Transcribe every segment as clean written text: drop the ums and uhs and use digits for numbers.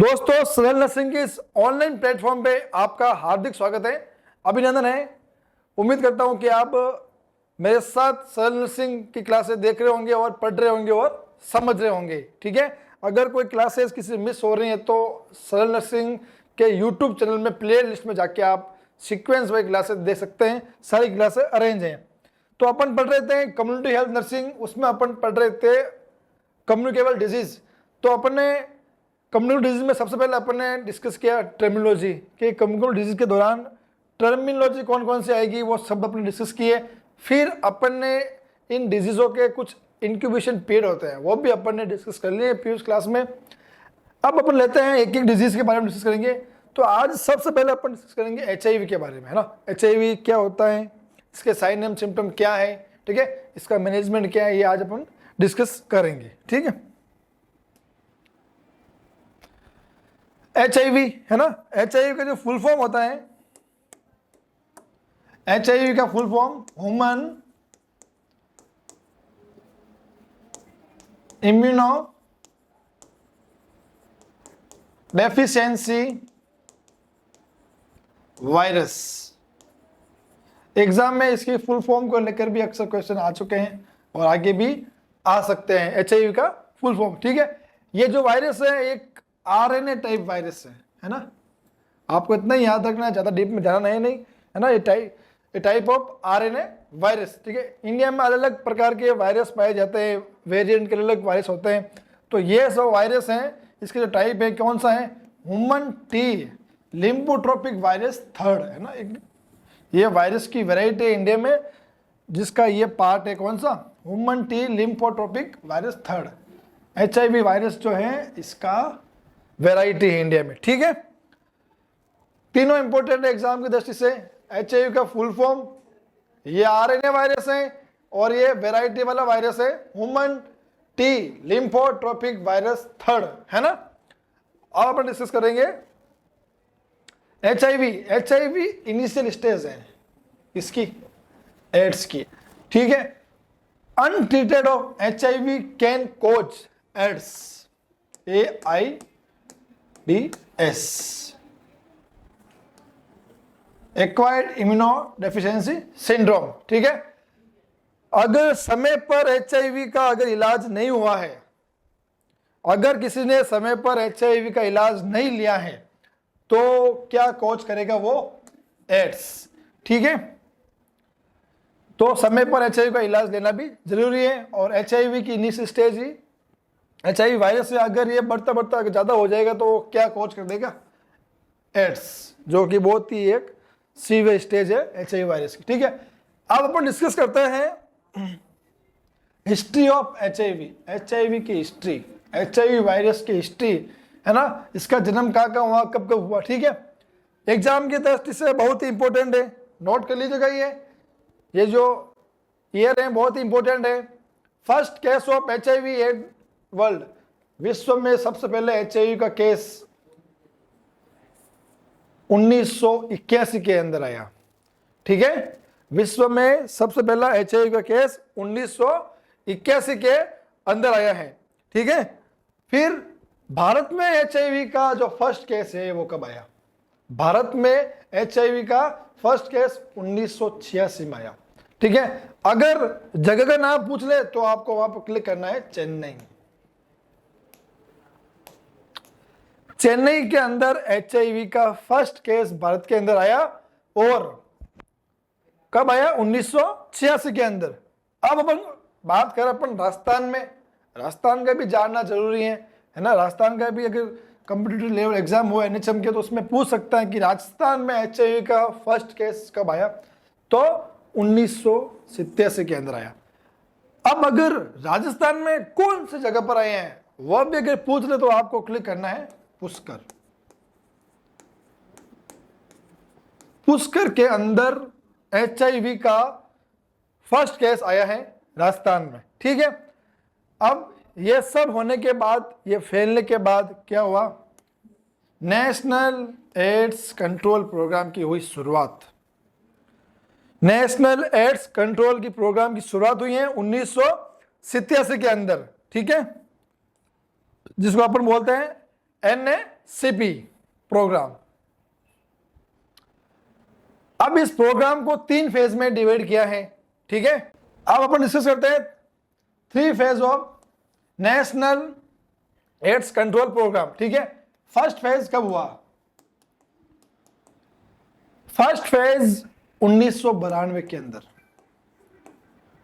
दोस्तों, सरल नर्सिंग के इस ऑनलाइन प्लेटफॉर्म पे आपका हार्दिक स्वागत है। अभिनंदन है। उम्मीद करता हूं कि आप मेरे साथ सरल नर्सिंग की क्लासेस देख रहे होंगे और पढ़ रहे होंगे और समझ रहे होंगे। ठीक है, अगर कोई क्लासेस किसी मिस हो रही है तो सरल नर्सिंग के यूट्यूब चैनल में प्ले लिस्ट में जाके आप सीक्वेंस वाइज क्लासेस देख सकते हैं। सारी क्लासेस अरेंज हैं। तो अपन पढ़ रहे थे कम्युनिटी हेल्थ नर्सिंग, उसमें अपन पढ़ रहे थे कम्युनिकेबल डिजीज। तो अपन ने कम्युनिकेबल डिजीज में सबसे पहले अपन ने डिस्कस किया टर्मिनोलॉजी कि कम्युनिकेबल डिजीज के दौरान टर्मिनोलॉजी कौन कौन सी आएगी, वो सब अपन डिस्कस किए। फिर अपन ने इन डिजीज़ों के कुछ इंक्यूबेशन पीरियड होते हैं, वो भी अपन ने डिस्कस कर लिए प्रीवियस क्लास में। अब अपन लेते हैं एक एक डिजीज़ के बारे में डिस्कस करेंगे। तो आज सबसे पहले अपन डिस्कस करेंगे HIV के बारे में, है ना। HIV क्या होता है, इसके साइन एंड सिम्टम क्या है, ठीक है, इसका मैनेजमेंट क्या है, ये आज अपन डिस्कस करेंगे। ठीक है, HIV है ना। HIV का जो फुल फॉर्म होता है, HIV का full form human immuno deficiency virus. Exam में इसकी फुल फॉर्म को लेकर भी अक्सर क्वेश्चन आ चुके हैं और आगे भी आ सकते हैं। HIV का फुल फॉर्म, ठीक है। ये जो वायरस है एक RNA टाइप वायरस है ना। आपको इतना ही याद रखना है, ज्यादा डीप में जाना नहीं है ना। ये टाइप ऑफ RNA वायरस, ठीक है। इंडिया में अलग अलग प्रकार के वायरस पाए जाते हैं, वेरिएंट के अलग वायरस होते हैं। तो ये सब वायरस हैं, इसके जो टाइप है कौन सा है, human T lymphotropic virus third, है ना। ये वायरस की वेराइटी है इंडिया में, जिसका ये पार्ट है कौन सा, human T lymphotropic virus third. HIV virus जो है इसका वेराइटी है इंडिया में, ठीक है। तीनों इंपॉर्टेंट एग्जाम की दृष्टि से। HIV का फुल फॉर्म, ये RNA वायरस है और ये वेराइटी वाला वायरस है human T lymphotropic virus third, है ना। अब अपन डिस्कस करेंगे HIV इनिशियल स्टेज है इसकी, एड्स की, ठीक है। Untreated of HIV can cause AIDS, AIDS, acquired immunodeficiency syndrome, ठीक है। अगर समय पर HIV का अगर इलाज नहीं हुआ है, अगर किसी ने समय पर HIV का इलाज नहीं लिया है तो क्या कॉज करेगा वो, एड्स, ठीक है। तो समय पर HIV का इलाज लेना भी जरूरी है। और HIV की इनिशियल स्टेज ही HIV वायरस से अगर ये बढ़ता बढ़ता ज्यादा हो जाएगा तो क्या कॉज कर देगा, एड्स, जो कि बहुत ही एक सीवियर स्टेज है HIV वायरस की, ठीक है। अब अपन डिस्कस करते हैं हिस्ट्री ऑफ HIV की हिस्ट्री, HIV वायरस की हिस्ट्री, है ना। इसका जन्म कहाँ कहाँ हुआ, कब कब हुआ, ठीक है। एग्जाम की दृष्टि से बहुत ही इंपॉर्टेंट है, नोट कर लीजिएगा। ये जो ईयर है बहुत ही इंपॉर्टेंट है। First case of HIV at world, विश्व में सबसे पहले HIV का केस 1981 के अंदर आया, ठीक है। विश्व में सबसे पहला HIV का केस 1981 के अंदर आया है, ठीक है। फिर भारत में HIV का जो फर्स्ट केस है वो कब आया, भारत में HIV का फर्स्ट केस 1986 में आया, ठीक है। अगर जगह का नाम पूछ ले तो आपको वहां पर क्लिक करना है चेन्नई। चेन्नई के अंदर HIV का फर्स्ट केस भारत के अंदर आया और कब आया, 1986 के अंदर। अब अपन बात करें अपन राजस्थान में, राजस्थान का भी जानना जरूरी है ना। राजस्थान का भी अगर कॉम्पिटिटिव लेवल एग्जाम हो NHM के तो उसमें पूछ सकता है कि राजस्थान में HIV का फर्स्ट केस कब आया, तो 1987 के अंदर आया। अब अगर राजस्थान में कौन सी जगह पर आए हैं वह भी अगर पूछ ले तो आपको क्लिक करना है पुष्कर। पुष्कर के अंदर HIV का फर्स्ट केस आया है राजस्थान में, ठीक है। अब ये सब होने के बाद, ये फैलने के बाद क्या हुआ, नेशनल एड्स कंट्रोल प्रोग्राम की हुई शुरुआत। नेशनल एड्स कंट्रोल की प्रोग्राम की शुरुआत हुई है 1987 के अंदर, ठीक है, जिसको अपन बोलते हैं सीपी प्रोग्राम। अब इस प्रोग्राम को 3 फेज में डिवाइड किया है, ठीक है। अब अपन डिस्कस करते हैं 3 phase of national AIDS control programme, ठीक है। फर्स्ट फेज कब हुआ? फर्स्ट फेज 1992 के अंदर,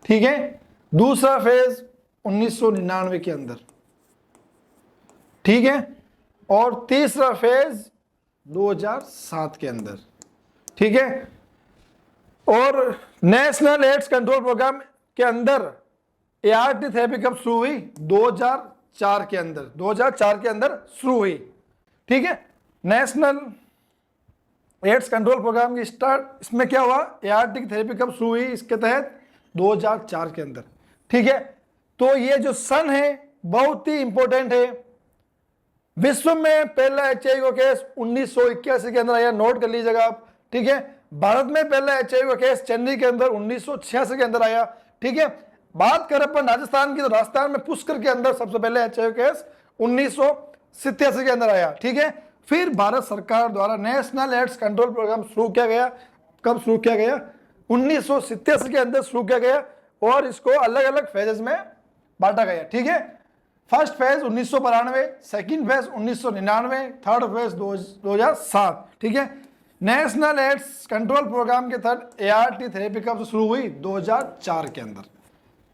ठीक है। दूसरा फेज 1999 के अंदर, ठीक है। और तीसरा फेज 2007 के अंदर, ठीक है। और नेशनल एड्स कंट्रोल प्रोग्राम के अंदर एआरटी थेरेपी कब शुरू हुई? 2004 के अंदर, 2004 के अंदर शुरू हुई, ठीक है। नेशनल एड्स कंट्रोल प्रोग्राम की स्टार्ट इसमें क्या हुआ? एआरटी की थेरेपी कब शुरू हुई इसके तहत? 2004 के अंदर, ठीक है। तो ये जो सन है बहुत ही इंपॉर्टेंट है। विश्व में पहला एचआईवी का केस 1981 के अंदर आया, नोट कर लीजिएगा आप, ठीक है। भारत में पहला एचआईवी का केस चेन्नई के अंदर 1986 के अंदर आया, ठीक है। बात करें अपन राजस्थान की, तो राजस्थान में पुष्कर के अंदर सबसे पहले एचआईवी केस 1987 के अंदर आया, ठीक है। फिर भारत सरकार द्वारा नेशनल एड्स कंट्रोल प्रोग्राम शुरू किया गया। कब शुरू किया गया? 1987 के अंदर शुरू किया गया और इसको अलग अलग फेजेस में बांटा गया, ठीक है। First phase 1992, second phase 1999, third phase 2007, ठीक है। नेशनल एड्स कंट्रोल प्रोग्राम के तहत एआरटी थेरेपी कब से शुरू हुई? 2004 के अंदर।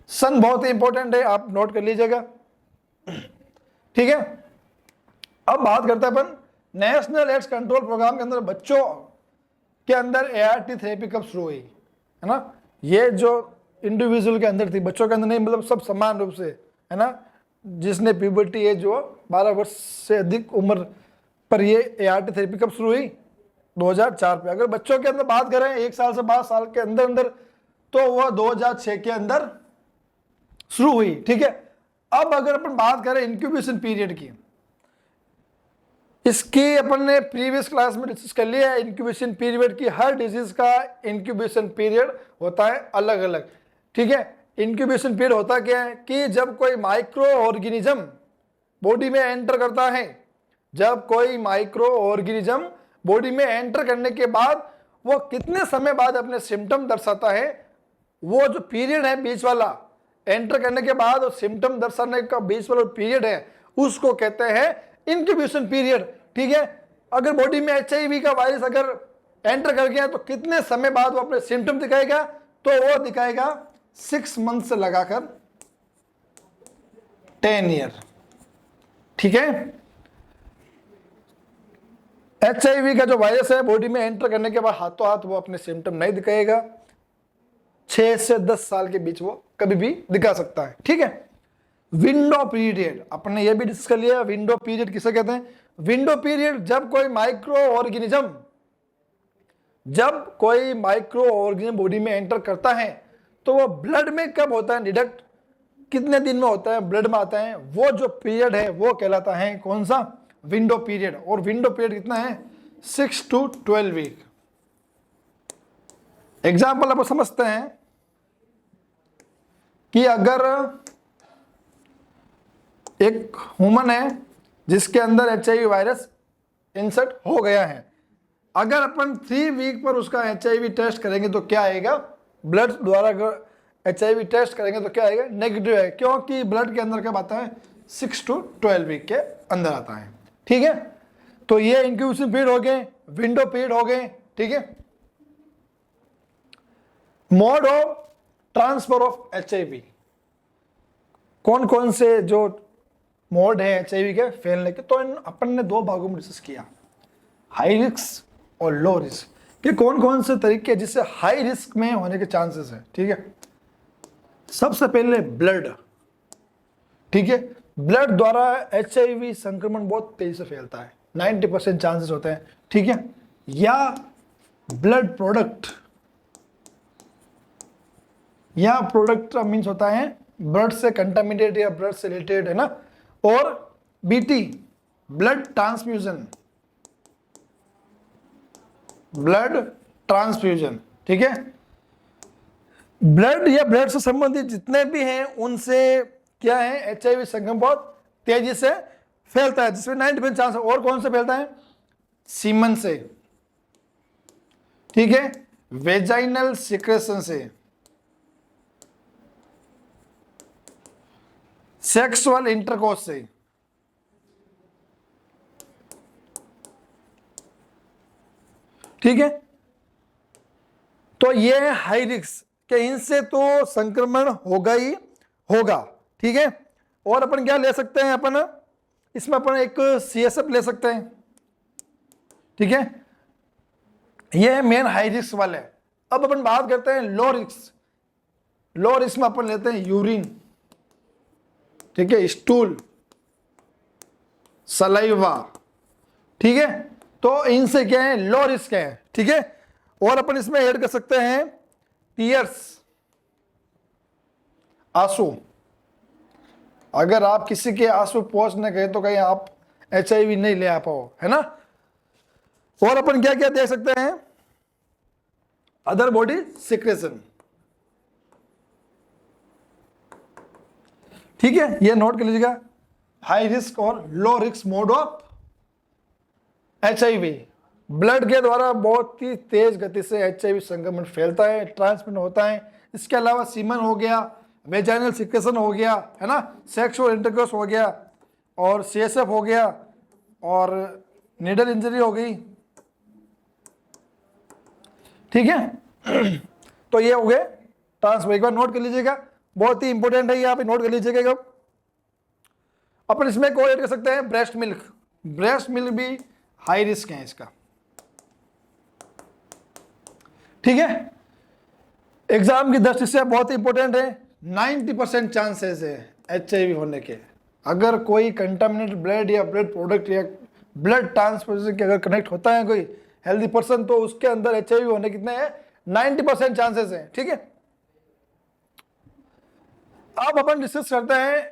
सन बहुत ही इंपॉर्टेंट है, आप नोट कर लीजिएगा, ठीक है। अब बात करते हैं अपन नेशनल एड्स कंट्रोल प्रोग्राम के अंदर बच्चों के अंदर एआरटी थेरेपी कब शुरू हुई, है ना। ये जो इंडिविजुअल के अंदर थी, बच्चों के अंदर नहीं, मतलब सब समान रूप से, है ना। जिसने प्यूबर्टी एज जो 12 वर्ष से अधिक उम्र पर ये एआरटी थेरेपी कब शुरू हुई? 2004 पे। अगर बच्चों के अंदर बात करें 1 साल से 12 साल के अंदर अंदर, तो वह 2006 के अंदर शुरू हुई, ठीक है। अब अगर अपन बात करें इंक्यूबेशन पीरियड की, इसकी अपन ने प्रीवियस क्लास में डिस्कस कर लिया है। इंक्यूबेशन पीरियड की, हर डिजीज का इंक्यूबेशन पीरियड होता है अलग अलग, ठीक है। इंक्यूबेशन पीरियड होता क्या है कि जब कोई माइक्रो ऑर्गेनिज्म बॉडी में एंटर करता है, जब कोई माइक्रो ऑर्गेनिज्म बॉडी में एंटर करने के बाद वो कितने समय बाद अपने सिम्टम दर्शाता है, वो जो पीरियड है बीच वाला, एंटर करने के बाद और सिम्टम दर्शाने का बीच वाला पीरियड है, उसको कहते हैं इंक्यूबेशन पीरियड, ठीक है। अगर बॉडी में एचआईवी का वायरस अगर एंटर कर गया तो कितने समय बाद वो अपने सिम्टम दिखाएगा? तो वो दिखाएगा 6 मंथ से लगाकर 10 ईयर, ठीक है। एचआईवी का जो वायरस है बॉडी में एंटर करने के बाद हाथों हाथ वो अपने सिम्टम नहीं दिखाएगा। 6 से 10 साल के बीच वो कभी भी दिखा सकता है, ठीक है। विंडो पीरियड अपने ये भी डिस्कस कर लिया। विंडो पीरियड किसे कहते हैं? विंडो पीरियड जब कोई माइक्रो ऑर्गेनिज्म बॉडी में एंटर करता है तो वो ब्लड में कब होता है डिडक्ट, कितने दिन में होता है ब्लड में आता है, वो जो पीरियड है वो कहलाता है कौन सा? Window period. और विंडो पीरियड कितना है? 6 to 12 वीक। एग्जाम्पल आप समझते हैं कि अगर एक ह्यूमन है जिसके अंदर एचआईवी वायरस इंसर्ट हो गया है, अगर अपन 3 वीक पर उसका एचआईवी टेस्ट करेंगे तो क्या आएगा? ब्लड द्वारा अगर एचआईवी टेस्ट करेंगे तो क्या आएगा? नेगेटिव है, क्योंकि ब्लड के अंदर कब आता है? 6 to 12 वीक के अंदर आता है, ठीक है। तो ये इंक्यूबेशन पीरियड हो गए, विंडो पीरियड हो गए, ठीक है। Mode of transfer of HIV, कौन कौन से जो मोड है एचआईवी के फैलने के, तो अपन ने 2 भागों में डिस्कस किया, हाई रिस्क और लो रिस्क, कि कौन कौन से तरीके जिससे हाई रिस्क में होने के चांसेस है, ठीक है। सबसे पहले ब्लड, ठीक है। ब्लड द्वारा एचआईवी संक्रमण बहुत तेजी से फैलता है, 90% चांसेस होते हैं, ठीक है। या ब्लड प्रोडक्ट, या प्रोडक्ट मीन्स होता है ब्लड से कंटामिनेटेड या ब्लड से रिलेटेड, है ना। और बीटी ब्लड ट्रांसफ्यूजन, ठीक है। ब्लड या ब्लड से संबंधित जितने भी हैं उनसे क्या है? एचआईवी संक्रमण बहुत तेजी से फैलता है, जिसमें 90% चांस है। और कौन से फैलता है? सीमन से, ठीक है, वेजाइनल सिक्रेशन से, सेक्सुअल इंटरकोर्स से, ठीक है। तो ये है हाई रिस्क कि इनसे तो संक्रमण होगा ही होगा, ठीक है। और अपन क्या ले सकते हैं? अपन इसमें अपन एक CSF ले सकते हैं, ठीक है। ये मेन हाई रिस्क वाले। अब अपन बात करते हैं लो रिस्क। लो रिस्क में अपन लेते हैं यूरिन, ठीक है, स्टूल, सलाइवा, ठीक है। तो इनसे क्या है? लो रिस्क है, ठीक है। और अपन इसमें ऐड कर सकते हैं टीयर्स, आंसू। अगर आप किसी के आंसू पहुंचने गए तो कहीं आप HIV नहीं ले आ पाओ, है ना। और अपन क्या क्या देख सकते हैं? अदर बॉडी सिक्रेशन, ठीक है, ये नोट कर लीजिएगा। हाई रिस्क और low risk mode of HIV। Blood के द्वारा बहुत ही तेज गति से HIV संक्रमण फैलता है, ट्रांसमिट होता है। इसके अलावा सीमन हो गया, वेजाइनल सिक्रेशन हो गया, है ना, सेक्सुअल इंटरकोर्स हो गया, और CSF हो गया, और नीडल इंजरी हो गई, ठीक है। तो ये हो गए ट्रांसफर। एक बार नोट कर लीजिएगा, बहुत ही इंपॉर्टेंट है ये, आप नोट कर लीजिएगा। अपन इसमें को ऐड कर सकते हैं ब्रेस्ट मिल्क। ब्रेस्ट मिल्क भी हाई रिस्क है इसका, ठीक है। एग्जाम की दृष्टि से बहुत ही इंपॉर्टेंट है। 90% चांसेस है HIV होने के। अगर कोई कंटामिनेटेड ब्लड या ब्लड प्रोडक्ट या ब्लड ट्रांसफ्यूजन के अगर कनेक्ट होता है कोई हेल्दी पर्सन, तो उसके अंदर HIV होने कितने हैं? 90% चांसेस हैं, ठीक है। अब अपन डिस्कस करते हैं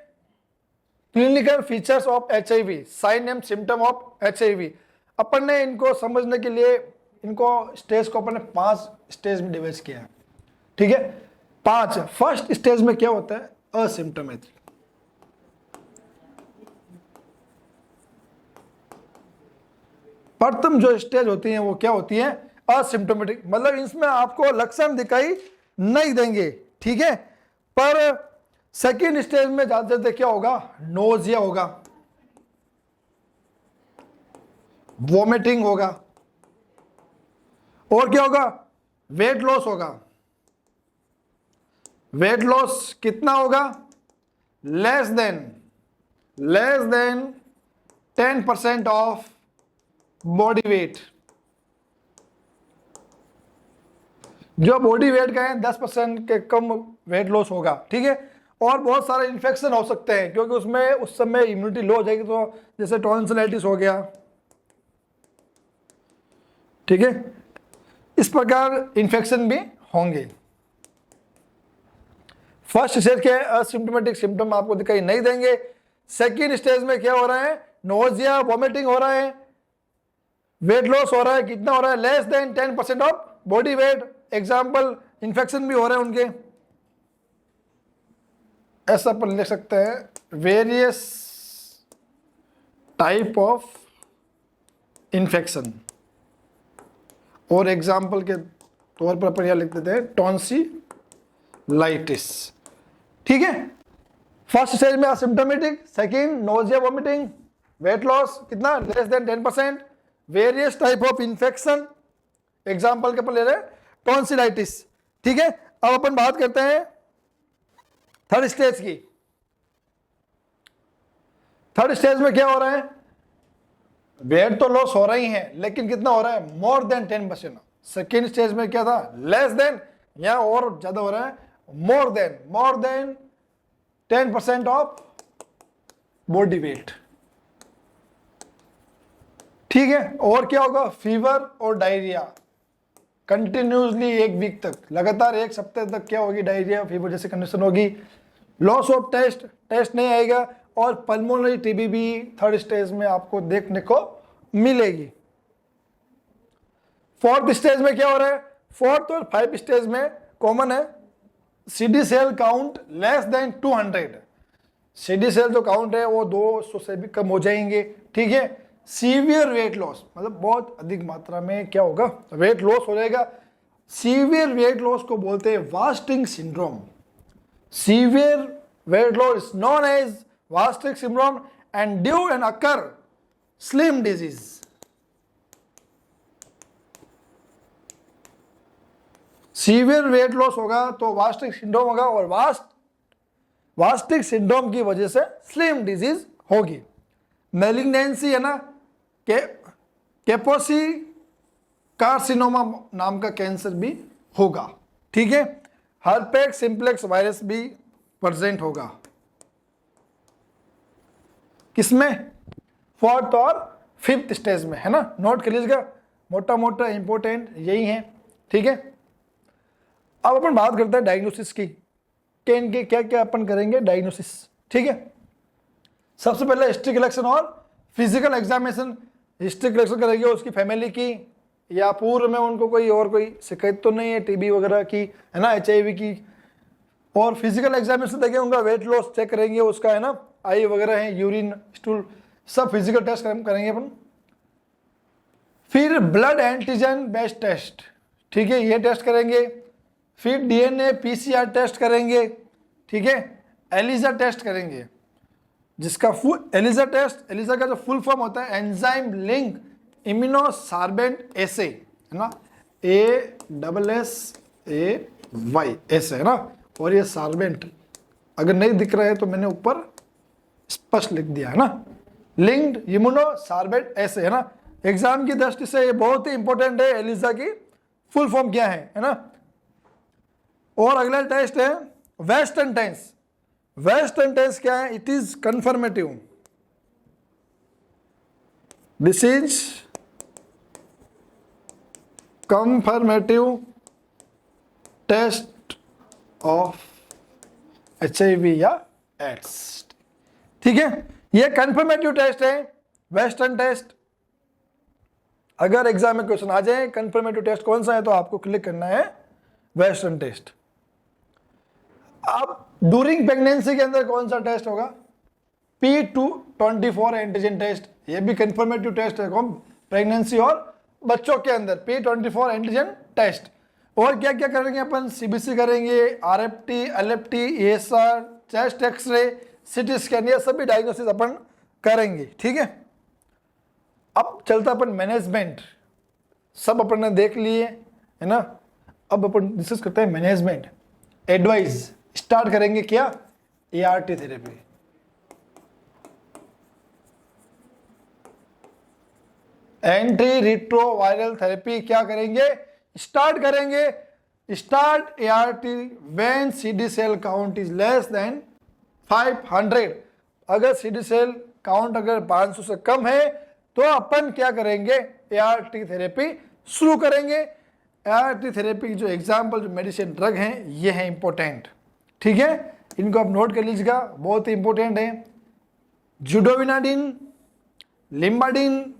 clinical features of HIV, sign and symptom of HIV। अपन ने इनको समझने के लिए इनको स्टेज को अपन ने 5 स्टेज में डिवाइड किया है, ठीक है। 5। फर्स्ट स्टेज में क्या होता है? असिम्टोमेटिक। प्रथम जो स्टेज होती है वो क्या होती है? असिम्टोमेटिक, मतलब इसमें आपको लक्षण दिखाई नहीं देंगे, ठीक है। पर सेकेंड स्टेज में जाते जाते क्या होगा? नोजिया होगा, वॉमिटिंग होगा, और क्या होगा? वेट लॉस होगा। वेट लॉस कितना होगा? Less than 10% of body weight. जो बॉडी वेट का है 10% के कम वेट लॉस होगा, ठीक है। और बहुत सारे इन्फेक्शन हो सकते हैं, क्योंकि उसमें उस समय इम्यूनिटी लो हो जाएगी, तो जैसे टॉन्सिलाइटिस हो गया, ठीक है। इस प्रकार इन्फेक्शन भी होंगे। फर्स्ट स्टेज के असिम्प्टोमेटिक सिम्टम आपको दिखाई नहीं देंगे। सेकेंड स्टेज में क्या हो रहा है? नोजिया, वॉमिटिंग हो रहा है, वेट लॉस हो रहा है। कितना हो रहा है? Less than 10% of body weight. Example, infection भी हो रहे हैं उनके। ऐसा अपन लिख सकते हैं वेरियस टाइप ऑफ इन्फेक्शन। और एग्जाम्पल के तौर पर अपन यहां लिख देते हैं टॉन्सिलाइटिस, ठीक है। फर्स्ट स्टेज में asymptomatic, second nausea, vomiting, weight loss कितना? Less than 10%, various type of infection. Example के अपन ले रहे हैं टॉन्सिलाइटिस, ठीक है। अब अपन बात करते हैं थर्ड स्टेज की। थर्ड स्टेज में क्या हो रहा है? वेट तो लॉस हो रही है, लेकिन कितना हो रहा है? More than 10%। सेकेंड स्टेज में क्या था? लेस देन, या और ज्यादा हो रहा है, more than 10% of body weight, ठीक है। और क्या होगा? फीवर और डायरिया कंटिन्यूसली 1 वीक तक, लगातार 1 सप्ताह तक क्या होगी? डायरिया, फीवर जैसे कंडीशन होगी। लॉस ऑफ टेस्ट नहीं आएगा। और पल्मोनरी टीबी भी थर्ड स्टेज में आपको देखने को मिलेगी। फोर्थ स्टेज में क्या हो रहा है? फोर्थ और 5 स्टेज में कॉमन है, CD cell count less than 200। CD cell जो काउंट है वो 200 से भी कम हो जाएंगे, ठीक है। सीवियर वेट लॉस मतलब बहुत अधिक मात्रा में क्या होगा, वेट लॉस हो जाएगा। सीवियर वेट लॉस को बोलते हैं wasting syndrome. Severe weight loss is known as wasting syndrome and due and occur slim disease. Severe weight loss होगा तो वास्टिक सिंड्रोम होगा, और वास्टिक सिंड्रोम की वजह से स्लिम डिजीज होगी। मैलिग्नेंसी है ना, कैपोसी कार्सिनोमा नाम का कैंसर भी होगा, ठीक है। हर्पेक्स सिंप्लेक्स वायरस भी प्रेजेंट होगा, किसमें, 4th और 5th स्टेज में, है ना। नोट कर लीजिएगा, मोटा मोटा इंपॉर्टेंट यही है, ठीक है। अब अपन बात करते हैं डायग्नोसिस की, कि इनके क्या क्या अपन करेंगे डायग्नोसिस, ठीक है। सबसे पहले हिस्ट्री कलेक्शन और फिजिकल एग्जामिनेशन। हिस्ट्री कलेक्शन करेंगे उसकी फैमिली की, या पूर्व में उनको कोई शिकायत तो नहीं है टीबी वगैरह की, है ना, HIV की। और फिजिकल एग्जामिनेशन देखेंगे, उनका वेट लॉस चेक करेंगे उसका, है ना, आई वगैरह है, यूरिन, स्टूल, सब फिजिकल टेस्ट करेंगे अपन। फिर ब्लड एंटीजन बेस्ड टेस्ट, ठीक है, ये टेस्ट करेंगे। फिर DNA PCR टेस्ट करेंगे, ठीक है। एलिजा टेस्ट करेंगे, जिसका एलिजा का जो फुल फॉर्म होता है एंजाइम लिंक इम्यूनोसार्बेंट एसे, है ना, ASSAY ऐसे, है ना। और ये सार्बेंट अगर नहीं दिख रहा है तो मैंने ऊपर स्पष्ट लिख दिया, है ना, लिंक्ड इम्यूनोसार्बेंट ऐसे, है ना। एग्जाम की दृष्टि से ये बहुत ही इंपॉर्टेंट है, एलिजा की फुल फॉर्म क्या है ना। और अगला टेस्ट है वेस्टर्न टेंस। वेस्टर्न टेंस क्या है, it is confirmative. This is confirmative test of HIV या एड्स, ठीक है। ये कंफर्मेटिव टेस्ट है, वेस्टर्न टेस्ट। अगर एग्जाम में क्वेश्चन आ जाए कंफर्मेटिव टेस्ट कौन सा है, तो आपको क्लिक करना है वेस्टर्न टेस्ट। अब ड्यूरिंग प्रेगनेंसी के अंदर कौन सा टेस्ट होगा, P224 एंटीजन टेस्ट। ये भी कंफर्मेटिव टेस्ट है कौन, प्रेगनेंसी और बच्चों के अंदर P24 एंटीजन टेस्ट। और क्या क्या करेंगे अपन, CBC करेंगे, RFT, LFT, ASR, chest x-ray, CT scan, ये सभी डायग्नोसिस अपन करेंगे, ठीक है। अब चलता अपन मैनेजमेंट, सब अपन ने देख लिए, है ना। अब अपन डिस्कस करते हैं मैनेजमेंट। एडवाइस स्टार्ट करेंगे क्या, ART therapy. Anti retroviral therapy क्या करेंगे, स्टार्ट करेंगे। Start ART when CD cell count is less than 500। अगर CD सेल काउंट अगर 500 से कम है तो अपन क्या करेंगे, ART थेरेपी शुरू करेंगे। ART थेरेपी की जो एग्जाम्पल जो मेडिसिन ड्रग हैं ये है इंपॉर्टेंट, ठीक है। इनको आप नोट कर लीजिएगा, बहुत ही इंपॉर्टेंट है। जुडोविनाडिन, लिम्बाडिन,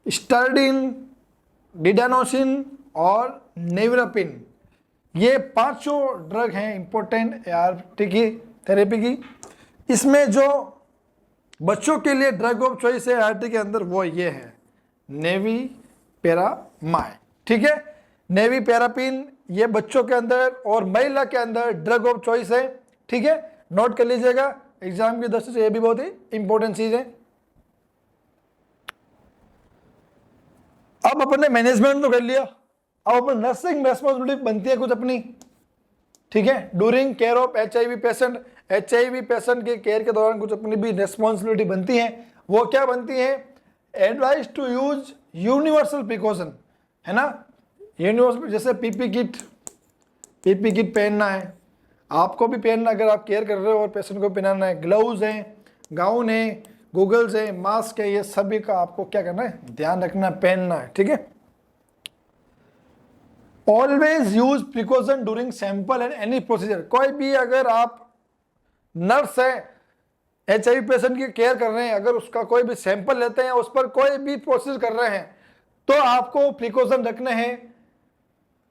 स्टर्डिन, डिडानोसिन और नेविरापिन, ये 5 ड्रग हैं इंपॉर्टेंट ART की थेरेपी की। इसमें जो बच्चों के लिए ड्रग ऑफ चॉइस है ART के अंदर वो ये है नेविपेरामाइड, ठीक है। नेविपेरापिन ये बच्चों के अंदर और महिला के अंदर ड्रग ऑफ चॉइस है, ठीक है। नोट कर लीजिएगा, एग्जाम की दृष्टि से ये भी बहुत ही इंपॉर्टेंट चीज है। अब अपन ने मैनेजमेंट तो कर लिया, अब अपन नर्सिंग रेस्पॉन्सिबिलिटी बनती है कुछ अपनी, ठीक है। During care of HIV patient, HIV patient के केयर के दौरान कुछ अपनी भी रेस्पॉन्सिबिलिटी बनती है। वो क्या बनती है, advice to use universal precaution, है ना। यूनिवर्सल जैसे PP किट पहनना है, आपको भी पहनना अगर आप केयर कर रहे हो और पेशेंट को पहनाना है। ग्लव्स हैं, गाउन है, गूगल्स है, मास्क है, ये सभी का आपको क्या करना है, ध्यान रखना, पहनना है, ठीक है। Always use precaution during sample and any procedure. कोई भी अगर आप नर्स है, HIV पेशेंट की केयर कर रहे हैं, अगर उसका कोई भी सैंपल लेते हैं, उस पर कोई भी प्रोसेस कर रहे हैं, तो आपको प्रिकॉशन रखने हैं,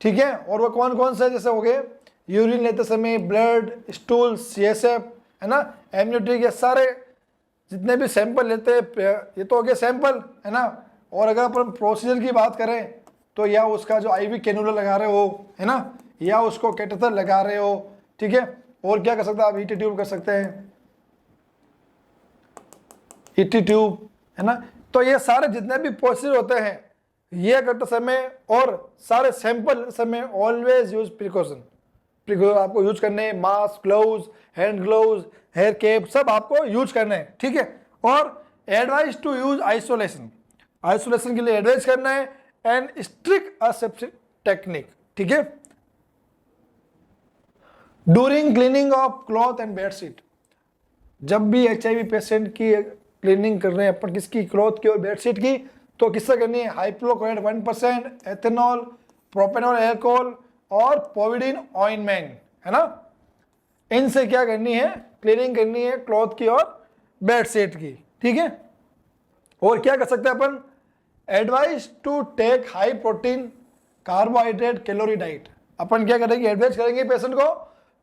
ठीक है। और वो कौन कौन से, जैसे हो गए यूरिन लेते समय ब्लड, स्टूल, CSF, है ना, एमनियोटिक, ये सारे जितने भी सैंपल लेते हैं, ये तो हो गया सैंपल, है ना। और अगर अपन प्रोसीजर की बात करें तो या उसका जो आईवी कैनुला लगा रहे हो, है ना, या उसको कैटेटर लगा रहे हो, ठीक है। और क्या कर सकते हैं आप, ईटी ट्यूब कर सकते हैं, ईटी ट्यूब, है ना। तो ये सारे जितने भी प्रोसीजर होते हैं ये करते समय और सारे सैंपल समय ऑलवेज यूज प्रिकॉशन आपको यूज करने हैं। Mask, gloves, hand gloves, hair cap सब आपको यूज करने हैं, ठीक है। और एडवाइस टू यूज आइसोलेशन के लिए एडवाइस करना है एंड स्ट्रिक्ट असेप्टिक टेक्निक, ठीक है। During cleaning of cloth and bedsheet, जब भी एचआईवी पेशेंट की क्लीनिंग कर रहे हैं अपन, किसकी, क्लॉथ की और बेडशीट की, तो किससे करनी है, हाइपोक्लोराइड 1%, एथेनॉल, प्रोपेनॉल अल्कोहल और पोविडीन ऑइंटमेंट, है ना। इनसे क्या करनी है, क्लीनिंग करनी है क्लॉथ की और बेडशीट की, ठीक है। और क्या कर सकते हैं अपन, advice to take high protein carbohydrate calorie diet, अपन क्या करेंगे, एडवाइस करेंगे पेशेंट को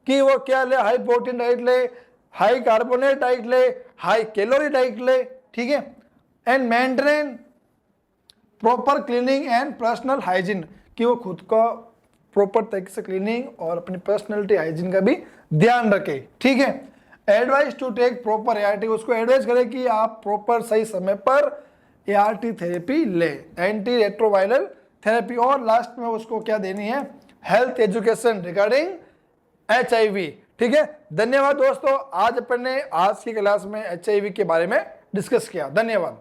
कि वो क्या ले, हाई प्रोटीन डाइट ले, हाई कार्बोनेट डाइट ले, हाई कैलोरी डाइट ले, ठीक है। And maintain proper cleaning and personal hygiene, कि वो खुद का प्रॉपर तरीके से क्लीनिंग और अपनी पर्सनैलिटी हाइजीन का भी ध्यान रखे, ठीक है। Advice to take proper ART, उसको एडवाइस करें कि आप प्रॉपर सही समय पर एआरटी थेरेपी ले, एंटी रेट्रोवायरल थेरेपी। और लास्ट में उसको क्या देनी है, हेल्थ एजुकेशन रिगार्डिंग एचआईवी, ठीक है। धन्यवाद दोस्तों, आज अपन ने आज की क्लास में एचआईवी के बारे में डिस्कस किया। धन्यवाद।